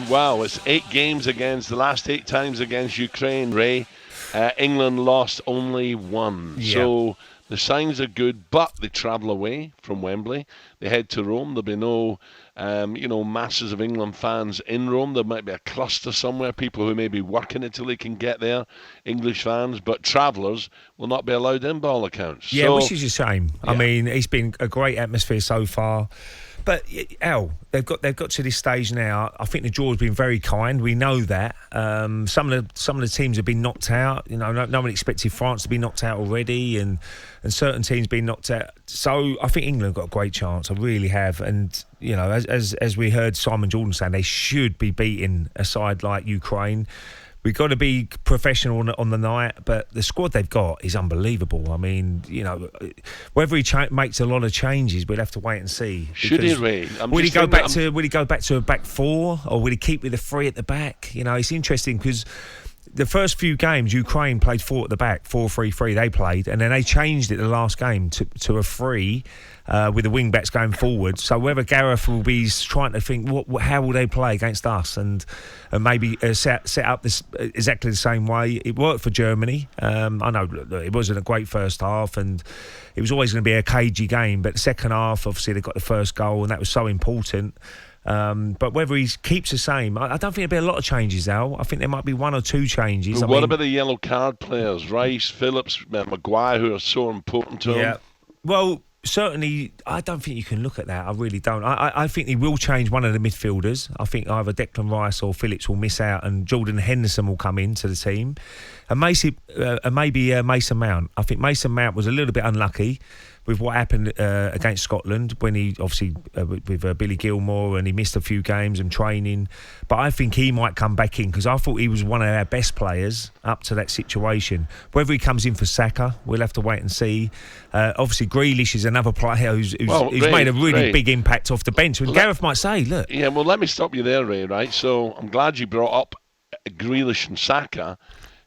wow, it's 8 games against the last 8 times against Ukraine, Ray. England lost only 1. Yeah. So the signs are good, but they travel away from Wembley. They head to Rome. There'll be no, masses of England fans in Rome. There might be a cluster somewhere, people who may be working it till they can get there, English fans, but travellers will not be allowed in by all accounts. Yeah, so, which is a shame. Yeah. I mean, it's been a great atmosphere so far. But Al, they've got to this stage now. I think the draw's been very kind. We know that. Some of the teams have been knocked out. You know, no one expected France to be knocked out already, and certain teams being knocked out. So I think England got a great chance. I really have. And you know, as we heard Simon Jordan saying, they should be beating a side like Ukraine. We've got to be professional on the night, but the squad they've got is unbelievable. I mean, you know, whether he makes a lot of changes, we'll have to wait and see. Should he, Ray? Will he go back to a back 4, or will he keep with the 3 at the back? You know, it's interesting because the first few games, Ukraine played 4 at the back, 4-3-3 they played, and then they changed it the last game to a 3 with the wing backs going forward. So whether Gareth will be trying to think how will they play against us, and maybe set up this exactly the same way. It worked for Germany. I know it wasn't a great first half, and it was always going to be a cagey game, but the second half, obviously they got the first goal, and that was so important. But whether he keeps the same, I don't think there'll be a lot of changes, Al. I think there might be 1 or 2 changes. But what about the yellow card players? Rice, Phillips, Maguire, who are so important to him? Well, certainly, I don't think you can look at that. I really don't. I think he will change one of the midfielders. I think either Declan Rice or Phillips will miss out, and Jordan Henderson will come into the team. And maybe Mason Mount. I think Mason Mount was a little bit unlucky with what happened against Scotland when he obviously with Billy Gilmore, and he missed a few games and training. But I think he might come back in, because I thought he was one of our best players up to that situation. Whether he comes in for Saka, we'll have to wait and see. Obviously, Grealish is another player who's made a really big impact off the bench. And Gareth might say, look. Yeah, well, let me stop you there, Ray, right? So I'm glad you brought up Grealish and Saka,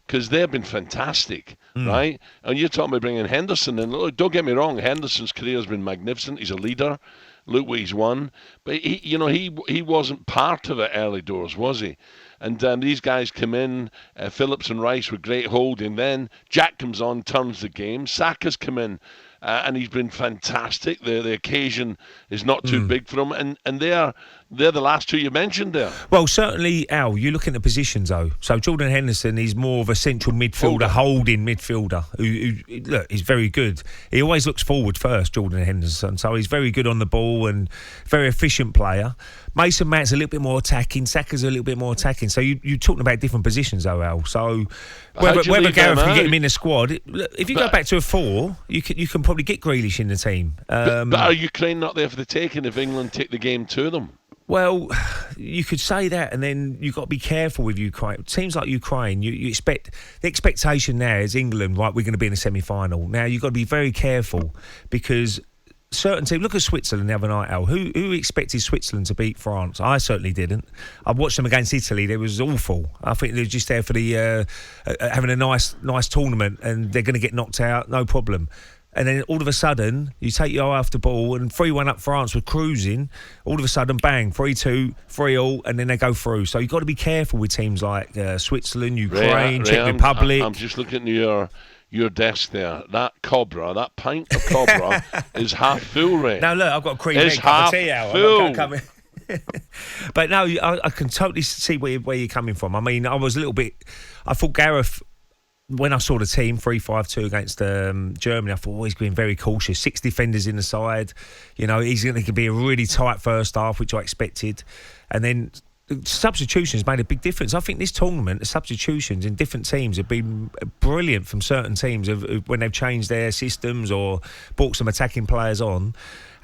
because they've been fantastic, right? And you're talking about bringing Henderson in. Look, don't get me wrong, Henderson's career has been magnificent. He's a leader. Look what he's won. But he wasn't part of it early doors, was he? And these guys come in. Phillips and Rice with great holding. Then Jack comes on, turns the game. Saka's come in. And he's been fantastic. The occasion is not too big for him, and they're the last 2 you mentioned there. Well, certainly, Al, you're looking at positions though. So Jordan Henderson is more of a central midfielder, holding midfielder who look, he's very good. He always looks forward first, Jordan Henderson. So he's very good on the ball and very efficient player. Mason Mount's a little bit more attacking. Saka's a little bit more attacking. So you're talking about different positions though, Al. So whether Gareth can get him in the squad, if you go back to a 4, you can probably get Grealish in the team. But are Ukraine not there for the taking if England take the game to them? Well, you could say that, and then you've got to be careful with Ukraine. Teams like Ukraine, you expect the expectation now is England, right? We're going to be in a semi-final. Now you've got to be very careful, because certain teams. Look at Switzerland the other night, Al. Who expected Switzerland to beat France? I certainly didn't. I watched them against Italy. They was awful. I think they're just there for the having a nice tournament, and they're going to get knocked out, no problem. And then all of a sudden, you take your eye off the ball, and 3-1 up France were cruising. All of a sudden, bang, 3-2, 3-all, and then they go through. So you've got to be careful with teams like Switzerland, Ukraine, Czech Republic. I'm just looking at your desk there. That Cobra, that pint of Cobra is half full, Ray. Now look, I've got a cream egg cup of tea out. Full. But no, I can totally see where you're coming from. I mean, I thought Gareth, when I saw the team 3-5-2 against Germany, I thought, he's being very cautious. 6 defenders in the side. You know, he's going to be a really tight first half, which I expected. And then substitutions made a big difference. I think this tournament, the substitutions in different teams have been brilliant from certain teams when they've changed their systems or brought some attacking players on.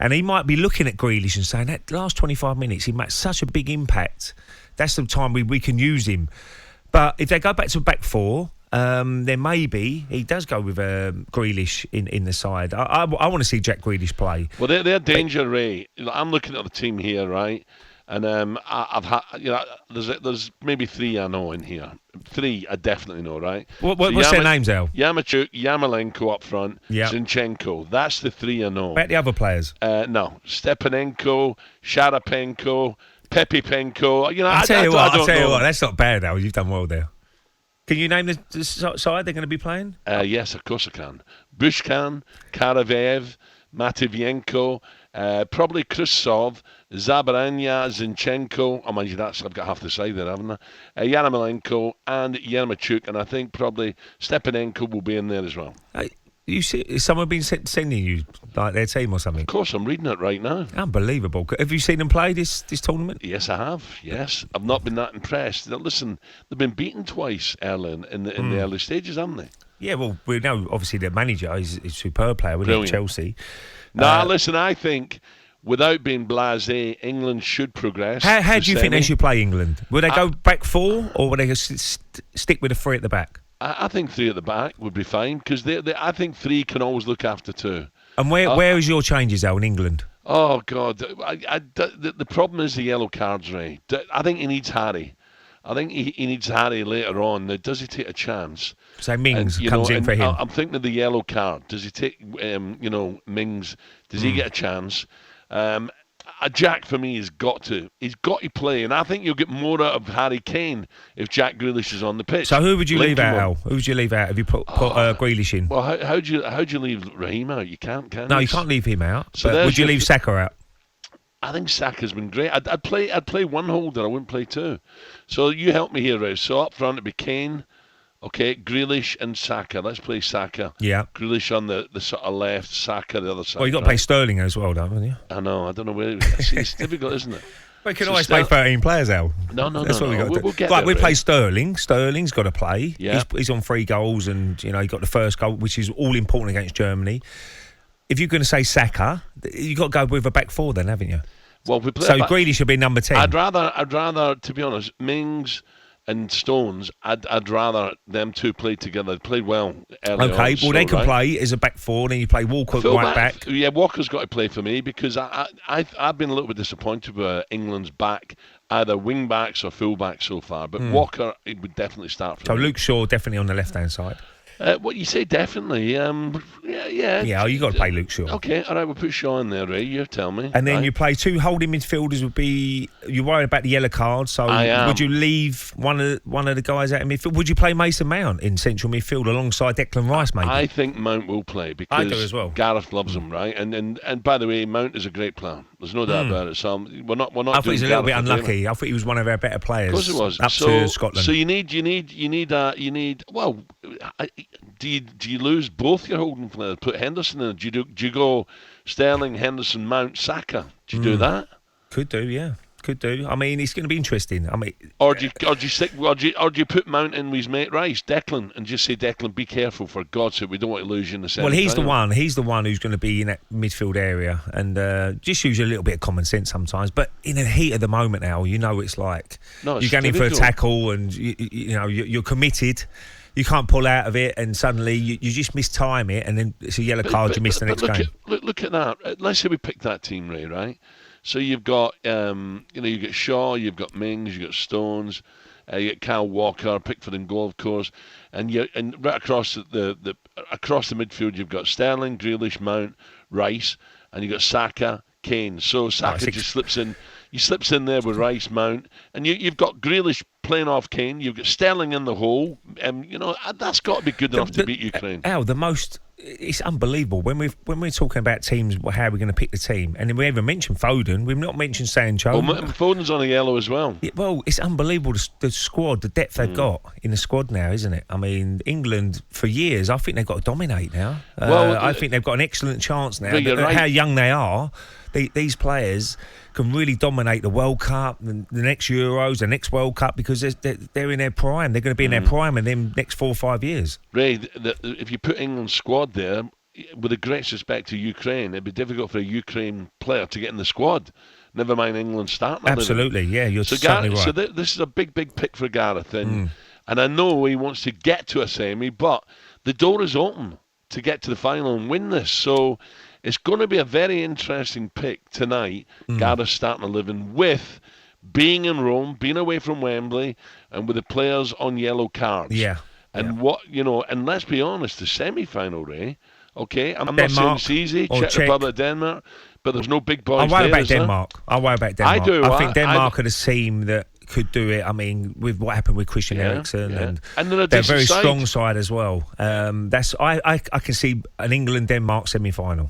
And he might be looking at Grealish and saying, that last 25 minutes, he made such a big impact. That's the time we can use him. But if they go back to a back 4... then maybe he does go with Grealish in the side. I want to see Jack Grealish play. Well, they're danger, Ray. I'm looking at the team here, right? And I've had, there's maybe 3 I know in here. 3 I definitely know, right? What's their names, Al? Yaremchuk, Yarmolenko up front, yep. Zinchenko. That's the 3 I know. About the other players? No, Stepanenko, Sharapenko, Pepe Penko. You know, I'll tell you what. don't know. That's not bad, Al. You've done well there. Can you name the side they're going to be playing? Yes, of course I can. Bushkan, Karavev, Matvienko, probably Krusov, Zabaranya, Zinchenko. Oh, mind you, I've got half the side there, haven't I? Yarmolenko and Yermachuk, and I think probably Stepanenko will be in there as well. You see, has someone been sending you like their team or something? Of course, I'm reading it right now. Unbelievable. Have you seen them play this tournament? Yes, I have. Yes, I've not been that impressed. Now, listen, they've been beaten twice early in the early stages, haven't they? Yeah, well, we know obviously their manager is a superb player. We know Chelsea. Listen, I think without being blasé, England should progress. How do you think they should play England? Will they go back four, or will they stick with the three at the back? I think three at the back would be fine, because I think three can always look after two. And where is your changes, Al, in England? Oh, God. The problem is the yellow cards, Ray. I think he needs Harry. I think he needs Harry later on. Now, does he take a chance? So Mings comes in for him. I'm thinking of the yellow card. Does he take, Mings? Does he get a chance? Jack, for me, he's got to play, and I think you'll get more out of Harry Kane if Jack Grealish is on the pitch. So who would you leave out, Al? Who would you leave out if you put Grealish in? Well, how do you leave Raheem out? You can't, can you? No, you can't leave him out. So but would you leave Saka out? I think Saka's been great. I'd play one holder. I wouldn't play two. So you help me here, Ray. So up front it'd be Kane. Okay, Grealish and Saka. Let's play Saka. Yeah. Grealish on the sort of left, Saka the other side. Well, you've got to play Sterling as well, haven't you? I know. I don't know where. It's difficult, isn't it? We can always play 13 players, Al. No. That's what we got to do. We'll get like, there, we play Sterling. Sterling's got to play. Yeah. He's on 3 goals, and he got the first goal, which is all important against Germany. If you're going to say Saka, you've got to go with a back four then, haven't you? Well, we play. So Grealish should be number 10. I'd rather, to be honest, Mings and Stones, I'd rather them two play together. They played well early on. Okay, well, they can play as a back four, then you play Walker at right back. Yeah, Walker's got to play for me, because I've been a little bit disappointed with England's back, either wing backs or full backs so far. But Walker, it would definitely start for me. So Luke Shaw definitely on the left-hand side. What you say, definitely. Yeah. Yeah, you got to play Luke Shaw. Okay, all right, we'll put Shaw in there, Ray. You tell me. And then right? you play 2 holding midfielders. Would be you're worried about the yellow card, so would you leave one of the guys out in midfield? Would you play Mason Mount in central midfield alongside Declan Rice, maybe? I think Mount will play, because I do as well. Gareth loves him, right? And by the way, Mount is a great player. There's no doubt about it. So we're not. I thought he was a little bit unlucky. I thought he was one of our better players. Of course he was. Up to Scotland. So you need. Well, do you lose both your holding players? Put Henderson in. Do you go Sterling, Henderson, Mount, Saka? Do you do that? Could do, yeah. Could do. I mean, it's going to be interesting. I mean, or do you put Mount in with his mate Rice, Declan, and just say, Declan, be careful, for God's sake, we don't want to lose you in the semi-final. Well, he's the one who's going to be in that midfield area, and just use a little bit of common sense sometimes. But in the heat of the moment, Al, it's like you're going in for a tackle, and you're committed. You can't pull out of it, and suddenly you just mistime it, and then it's a yellow card. You miss the next game. Look at that. Let's say we pick that team, Ray, right? So you've got, you've got Shaw, you've got Mings, you've got Stones, you got Kyle Walker, Pickford and goal, of course, and right across across the midfield, you've got Sterling, Grealish, Mount, Rice, and you've got Saka, Kane. So Saka just slips in. He slips in there with Rice, Mount, and you've got Grealish playing off Kane. You've got Sterling in the hole. That's got to be good enough to beat Ukraine. Al, it's unbelievable when we're talking about teams, how we're going to pick the team, and then we haven't mentioned Foden. We've not mentioned Sancho. Well, Foden's on a yellow as well. Well, it's unbelievable the squad, the depth they've got in the squad now, isn't it? I mean, England for years, I think they've got to dominate now. I think they've got an excellent chance now. Right. How young they are, these players can really dominate the World Cup, the next Euros, the next World Cup, because they're in their prime. They're going to be in their prime in them next 4 or 5 years. Ray, if you put England's squad there, with a great respect to Ukraine, it'd be difficult for a Ukraine player to get in the squad. Never mind England starting. Absolutely, yeah, you're certainly right. So this is a big pick for Gareth, and I know he wants to get to a semi, but the door is open to get to the final and win this. So it's going to be a very interesting pick tonight. Gareth starting 11 with being in Rome, being away from Wembley, and with the players on yellow cards. Yeah. And and let's be honest, the semi-final, Ray. Okay, I'm not saying it's easy. Czech Republic, Denmark, but there's no big I boys worry there, about is there? Denmark. I worry about Denmark. I do. I think Denmark are the team that could do it. I mean, with what happened with Christian Eriksen, and they're a very side. strong side as well. I can see an England-Denmark semi-final.